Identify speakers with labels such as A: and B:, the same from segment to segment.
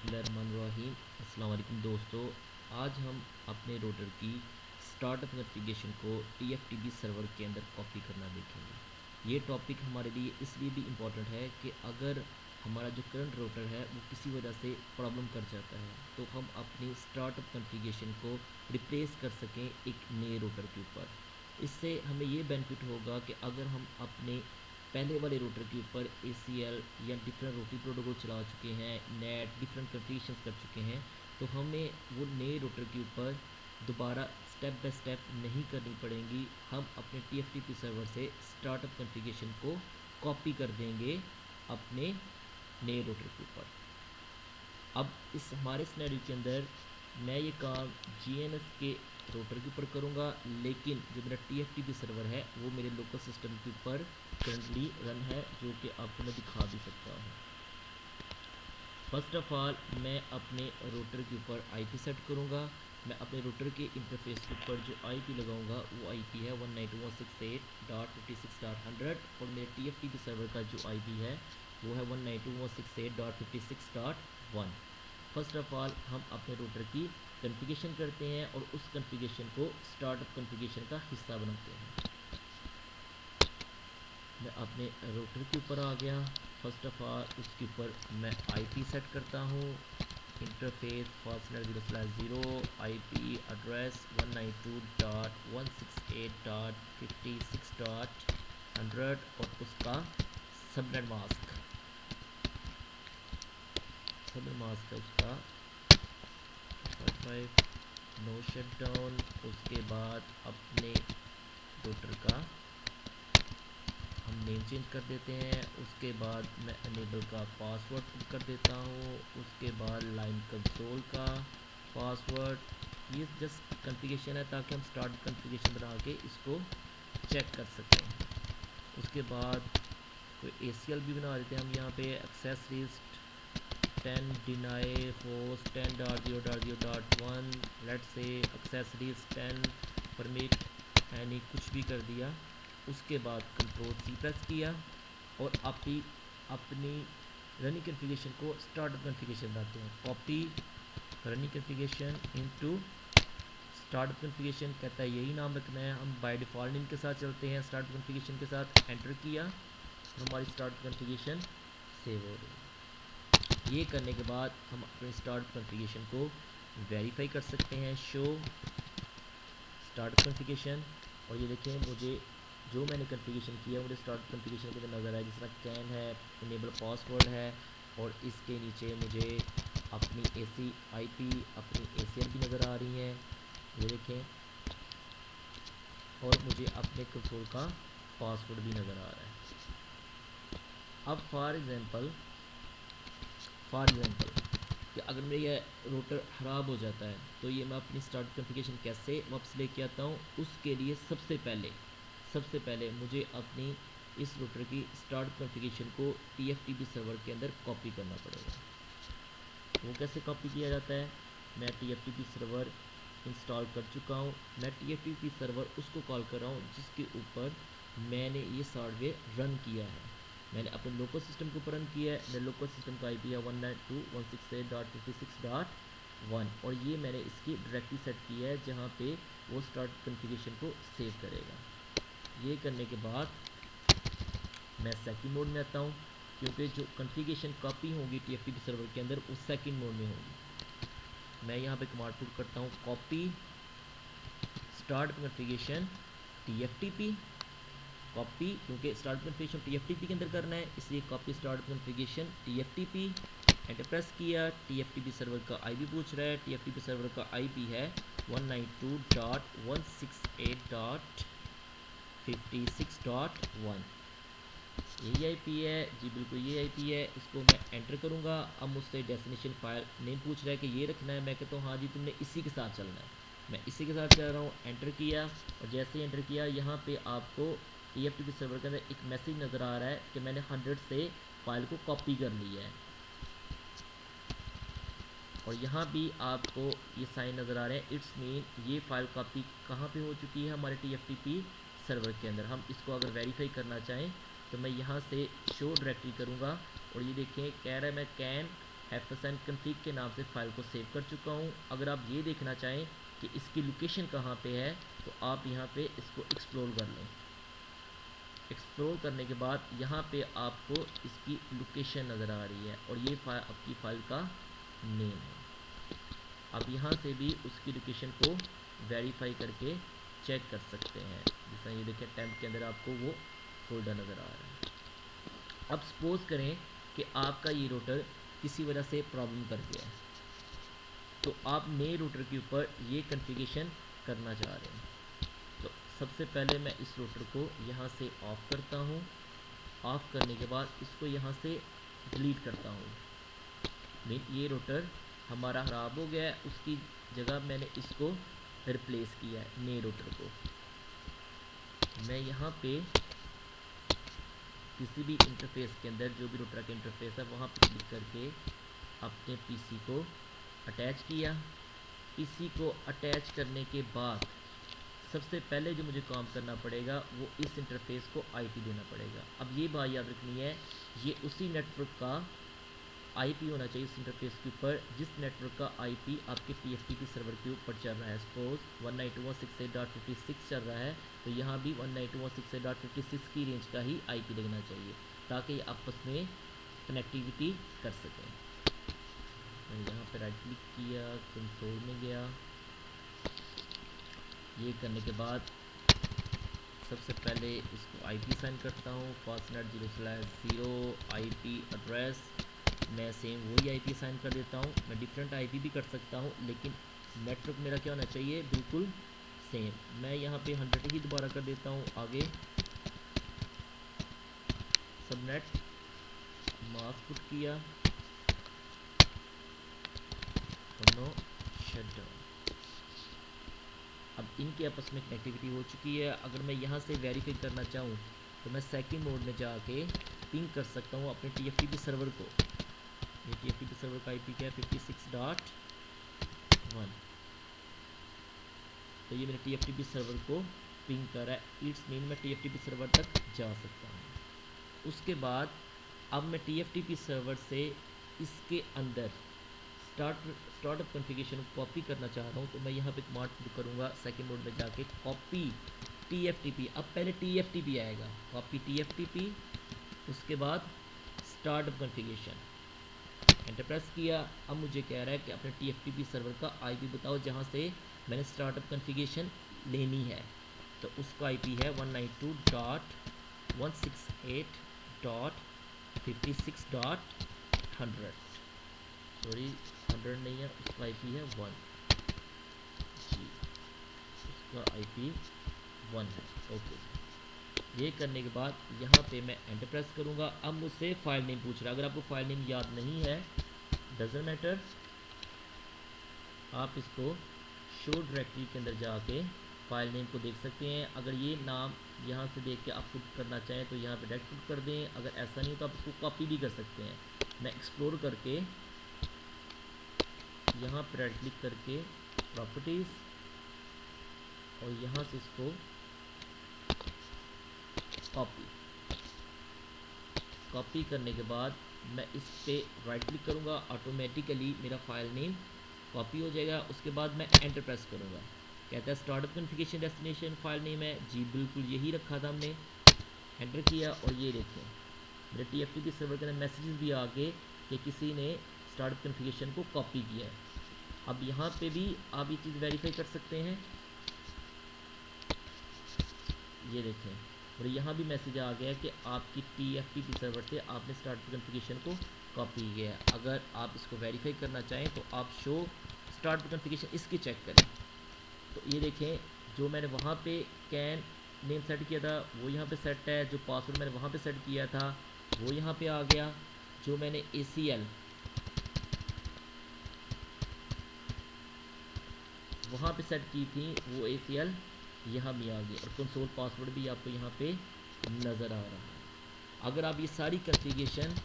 A: बिस्मिल्लाहिर्रहमानिर्रहीम। अस्सलाम वालेकुम दोस्तों, आज हम अपने रोटर की स्टार्टअप कॉन्फ़िगरेशन को TFTP सर्वर के अंदर कॉपी करना देखेंगे। ये टॉपिक हमारे लिए इसलिए भी इम्पॉर्टेंट है कि अगर हमारा जो करंट रोटर है वो किसी वजह से प्रॉब्लम कर जाता है तो हम अपनी स्टार्टअप कॉन्फ़िगरेशन को रिप्लेस कर सकें एक नए रोटर के ऊपर। इससे हमें ये बेनिफिट होगा कि अगर हम अपने पहले वाले रूटर के ऊपर ACL या डिफरेंट रूटिंग प्रोटोकॉल चला चुके हैं, नेट डिफरेंट कन्फिगरेशंस कर चुके हैं, तो हमें वो नए रूटर के ऊपर दोबारा स्टेप बाय स्टेप नहीं करनी पड़ेंगी। हम अपने TFTP सर्वर से स्टार्टअप कॉन्फ़िगरेशन को कॉपी कर देंगे अपने नए रूटर के ऊपर। अब इस हमारे सिनेरियो के अंदर मैं ये काम GNS के रूटर के ऊपर करूँगा, लेकिन जो मेरा TFTP सर्वर है वो मेरे लोकल सिस्टम के ऊपर करंटली रन है, जो कि आपको मैं दिखा भी सकता हूँ। फर्स्ट ऑफ ऑल मैं अपने रूटर के ऊपर IP सेट करूँगा। मैं अपने रूटर के इंटरफेस के ऊपर जो IP लगाऊंगा वो IP है 192.168.56.100 और मेरे TFTP सर्वर का जो IP है वो है 192.168.56.1। फर्स्ट ऑफ ऑल हम अपने रूटर की कॉन्फ़िगरेशन करते हैं और उस कॉन्फ़िगरेशन को स्टार्टअप कॉन्फ़िगरेशन का हिस्सा बनाते हैं। मैं अपने रूटर के ऊपर आ गया। फर्स्ट ऑफ ऑल उसके ऊपर मैं IP सेट करता हूँ। इंटरफेस फास्टनर 0/0 IP एड्रेस 192.168.56.100 और उसका सबनेट मास्क है उसका 55 नो शटडाउन। उसके बाद अपने रूटर का हम नेम चेंज कर देते हैं। उसके बाद मैं एनेबल का पासवर्ड पुट कर देता हूँ। उसके बाद लाइन कंसोल का पासवर्ड। ये जस्ट कॉन्फ़िगरेशन है ताकि हम स्टार्ट कॉन्फ़िगरेशन बना के इसको चेक कर सकें। उसके बाद कोई ACL भी बना देते हैं हम यहाँ पे access list 10 deny host 10.0.0.1 let's say access list 10 permit any कुछ भी कर दिया। उसके बाद Ctrl+C प्रेस किया और अपनी रनिंग कॉन्फ़िगरेशन को स्टार्टअप कॉन्फ़िगरेशन बनाते हैं। Copy running configuration into startup configuration कहता है यही नाम रखना है। हम बाय डिफ़ॉल्ट नेम के साथ चलते हैं, स्टार्टअप कॉन्फ़िगरेशन के साथ एंटर किया और हमारी स्टार्टअप कॉन्फ़िगरेशन सेव हो रही है। ये करने के बाद हम अपने स्टार्टअप कॉन्फ़िगरेशन को वेरीफाई कर सकते हैं। शो स्टार्टअप कॉन्फ़िगरेशन और ये देखें मुझे जो मैंने कॉन्फ़िगरेशन किया मुझे स्टार्टअप कॉन्फ़िगरेशन के अंदर नज़र आया, जिस तरह कैन है, इनेबल पासवर्ड है और इसके नीचे मुझे अपनी IP अपनी ACL भी नज़र आ रही हैं, ये देखें, और मुझे अपने कंसोल का पासवर्ड भी नज़र आ रहा है। अब फॉर एग्ज़ाम्पल कि अगर मेरा ये रोटर ख़राब हो जाता है तो ये मैं अपनी स्टार्ट कॉन्फ़िगरेशन कैसे वापस लेके आता हूँ। उसके लिए सबसे पहले मुझे अपनी इस रोटर की स्टार्ट कॉन्फ़िगरेशन को TFTP सर्वर के अंदर कॉपी करना पड़ेगा। वो कैसे कॉपी किया जाता है? मैं TFTP सर्वर इंस्टॉल कर चुका हूँ। मैं TFTP सर्वर उसको कॉल कर रहा हूँ जिसके ऊपर मैंने ये सॉफ्टवेयर रन किया है। मैंने अपने लोकल सिस्टम के ऊपर रन किया है। मेरे लोकल सिस्टम का IP है 192.168.56.1 और ये मैंने इसकी डायरेक्टरी सेट की है जहाँ पे वो स्टार्ट कॉन्फ़िगरेशन को सेव करेगा। ये करने के बाद मैं सेकंड मोड में आता हूँ, क्योंकि जो कॉन्फ़िगरेशन कॉपी होगी TFTP सर्वर के अंदर वो सेकंड मोड में होगी। मैं यहाँ पे कमांड पुट करता हूँ copy start configuration TFTP copy, क्योंकि स्टार्ट कॉन्फ़िगरेशन TFTP के अंदर करना है इसलिए copy start configuration TFTP। Enter press किया। TFTP सर्वर का IP पूछ रहा है। TFTP सर्वर का IP है 192.168.56.1। यही IP है जी, बिल्कुल ये IP है। इसको मैं एंटर करूँगा। अब मुझसे डेस्टिनेशन फाइल नेम पूछ रहा है कि ये रखना है। मैं कहता हूँ हाँ जी, तुमने इसी के साथ चलना है। मैं इसी के साथ चल रहा हूँ। एंटर किया और जैसे ही एंटर किया यहाँ पे आपको TFTP सर्वर के अंदर एक मैसेज नज़र आ रहा है कि मैंने 100 से फाइल को कॉपी कर लिया है और यहाँ भी आपको ये साइन नज़र आ रहे हैं। इट्स मीन ये फ़ाइल कॉपी कहाँ पे हो चुकी है? हमारे TFTP सर्वर के अंदर। हम इसको अगर वेरीफाई करना चाहें तो मैं यहाँ से शो डायरेक्टरी करूँगा और ये देखें कह रहा है मैं कैन fsn config के नाम से फ़ाइल को सेव कर चुका हूँ। अगर आप ये देखना चाहें कि इसकी लोकेशन कहाँ पे है तो आप यहाँ पे इसको एक्सप्लोर कर लें। एक्सप्लोर करने के बाद यहाँ पे आपको इसकी लोकेशन नज़र आ रही है और ये आपकी फ़ाइल का नेम है। अब यहाँ से भी उसकी लोकेशन को वेरीफाई करके चेक कर सकते हैं। जैसा ये देखिए टेम्प के अंदर आपको वो फोल्डर नज़र आ रहा है। अब सपोज करें कि आपका ये रूटर किसी वजह से प्रॉब्लम कर गया है, तो आप नए रूटर के ऊपर ये कॉन्फ़िगरेशन करना चाह रहे हैं। तो सबसे पहले मैं इस रूटर को यहाँ से ऑफ़ करता हूँ। ऑफ़ करने के बाद इसको यहाँ से डिलीट करता हूँ। ये रूटर हमारा ख़राब हो गया है, उसकी जगह मैंने इसको रिप्लेस किया है नए रूटर को। मैं यहाँ पे किसी भी इंटरफेस के अंदर जो भी रूटर का इंटरफेस है वहाँ पर क्लिक करके अपने पीसी को अटैच किया। पीसी को अटैच करने के बाद सबसे पहले जो मुझे काम करना पड़ेगा वो इस इंटरफेस को आईपी देना पड़ेगा। अब ये बात याद रखनी है, ये उसी नेटवर्क का आईपी होना चाहिए इस इंटरफेस के ऊपर जिस नेटवर्क का आईपी आपके टीएफटीपी सर्वर के ऊपर चल रहा है। सपोज 192.168.56 चल रहा है तो यहाँ भी 192.168.56 की रेंज का ही आईपी लगना चाहिए ताकि आपस में कनेक्टिविटी कर सकें। मैंने यहाँ पर राइट क्लिक किया, कंसोल में गया। ये करने के बाद सबसे पहले इसको आईपी साइन करता हूँ। फास्टनेट 0/0 आईपी एड्रेस मैं सेम वही आईपी साइन कर देता हूँ। मैं डिफरेंट आईपी भी कर सकता हूँ लेकिन नेटवर्क मेरा क्या होना चाहिए, बिल्कुल सेम। मैं यहाँ पे 100 ही दोबारा कर देता हूँ। आगे सबनेट मास्क पुट किया, नो शटडाउन। अब इनके आपस में कनेक्टिविटी हो चुकी है। अगर मैं यहाँ से वेरीफाई करना चाहूँ तो मैं सेकंड मोड में जाके पिंग कर सकता हूँ अपने टीएफटीपी सर्वर को। ये टीएफटीपी सर्वर का आईपी क्या है, 56.1। तो ये मेरे टीएफटीपी सर्वर को पिंग कर रहा है। इट्स मीन मैं टीएफटीपी सर्वर तक जा सकता हूँ। उसके बाद अब मैं टीएफटीपी सर्वर से इसके अंदर स्टार्टअप कॉन्फ़िगरेशन को कॉपी करना चाह रहा हूँ तो मैं यहाँ पे कमांड करूँगा सेकंड मोड में जाके कॉपी टीएफटीपी। अब पहले टीएफटीपी आएगा, कॉपी टीएफटीपी, उसके बाद स्टार्टअप कॉन्फ़िगरेशन, एंटर प्रेस किया। अब मुझे कह रहा है कि अपने टीएफटीपी सर्वर का आईपी बताओ जहाँ से मैंने स्टार्टअप कॉन्फ़िगरेशन लेनी है। तो उसका आईपी है 192.168.56.100। सॉरी 100 नहीं है, उसका आईपी है 1 जी, उसका आईपी 1 है। ओके, ये करने के बाद यहाँ पे मैं एंटर प्रेस करूँगा। अब मुझसे फाइल नेम पूछ रहा है। अगर आपको फाइल नेम याद नहीं है डजंट मैटर, आप इसको शो डायरेक्टरी के अंदर जाके फाइल नेम को देख सकते हैं। अगर ये नाम यहाँ से देख के आप पुट करना चाहें तो यहाँ पे डायरेक्ट पुट कर दें। अगर ऐसा नहीं तो आप इसको कॉपी भी कर सकते हैं। मैं एक्सप्लोर करके यहाँ पर राइट क्लिक करके प्रॉपर्टीज़ और यहाँ से इसको कॉपी करने के बाद मैं इस पर राइट क्लिक करूँगा, ऑटोमेटिकली मेरा फाइल नेम कॉपी हो जाएगा। उसके बाद मैं एंटर प्रेस करूँगा। कहता है startup configuration destination file name है जी, बिल्कुल यही रखा था हमने। एंटर किया और ये देखें मेरे टीएफटीपी सर्वर के अंदर मैसेजेस भी आ गए कि किसी ने स्टार्टअप कॉन्फ़िगरेशन को कॉपी किया है। अब यहाँ पे भी आप ये चीज़ वेरीफाई कर सकते हैं। ये देखें और यहाँ भी मैसेज आ गया कि आपकी टीएफटीपी सर्वर से आपने स्टार्टअप कॉन्फ़िगरेशन को कॉपी किया है। अगर आप इसको वेरीफाई करना चाहें तो आप शो स्टार्टअप कॉन्फ़िगरेशन इसकी चेक करें। तो ये देखें जो मैंने वहाँ पे कैन नेम सेट किया था वो यहाँ पे सेट है, जो पासवर्ड मैंने वहाँ पे सेट किया था वो यहाँ पे आ गया, जो मैंने ACL वहाँ पे सेट की थी वो ACL यहाँ भी आ गई और कंसोल पासवर्ड भी आपको यहाँ पे नज़र आ रहा है। अगर आप ये सारी कॉन्फ़िगरेशन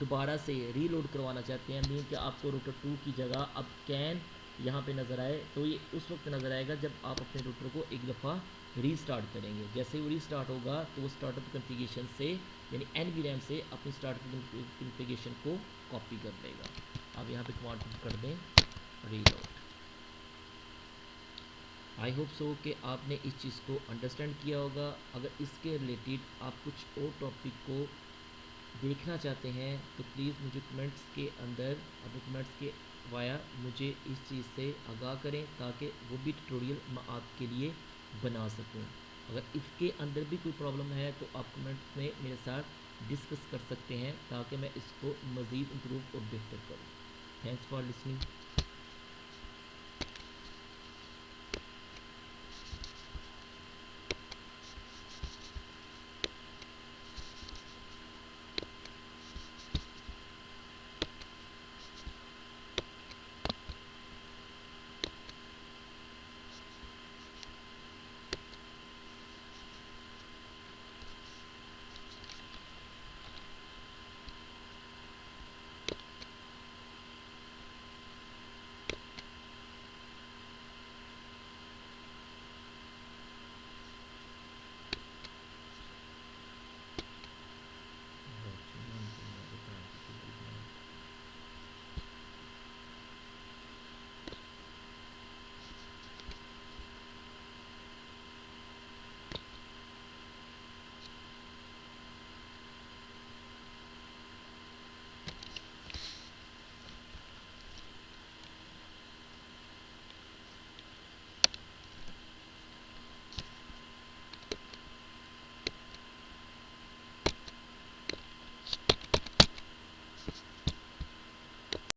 A: दोबारा से रीलोड करवाना चाहते हैं, मीन कि आपको रूटर 2 की जगह अब कैन यहाँ पे नज़र आए, तो ये उस वक्त नज़र आएगा जब आप अपने रूटर को एक दफ़ा रीस्टार्ट करेंगे। जैसे ही वो रीस्टार्ट होगा तो वो स्टार्टअप कॉन्फ़िगरेशन से यानी NVRAM से अपनी स्टार्ट कॉन्फ़िगरेशन को कॉपी कर लेगा। अब यहाँ पे कमांड कर दें रीलोड। आई होप सो कि आपने इस चीज़ को अंडरस्टैंड किया होगा। अगर इसके रिलेटेड आप कुछ और टॉपिक को देखना चाहते हैं तो प्लीज़ मुझे कमेंट्स के अंदर, अपने कमेंट्स के वाया मुझे इस चीज़ से आगाह करें ताकि वो भी ट्यूटोरियल मैं आपके लिए बना सकूं। अगर इसके अंदर भी कोई प्रॉब्लम है तो आप कमेंट्स में मेरे साथ डिस्कस कर सकते हैं ताकि मैं इसको मज़ीद इम्प्रूव और बेहतर करूँ। Thanks for listening.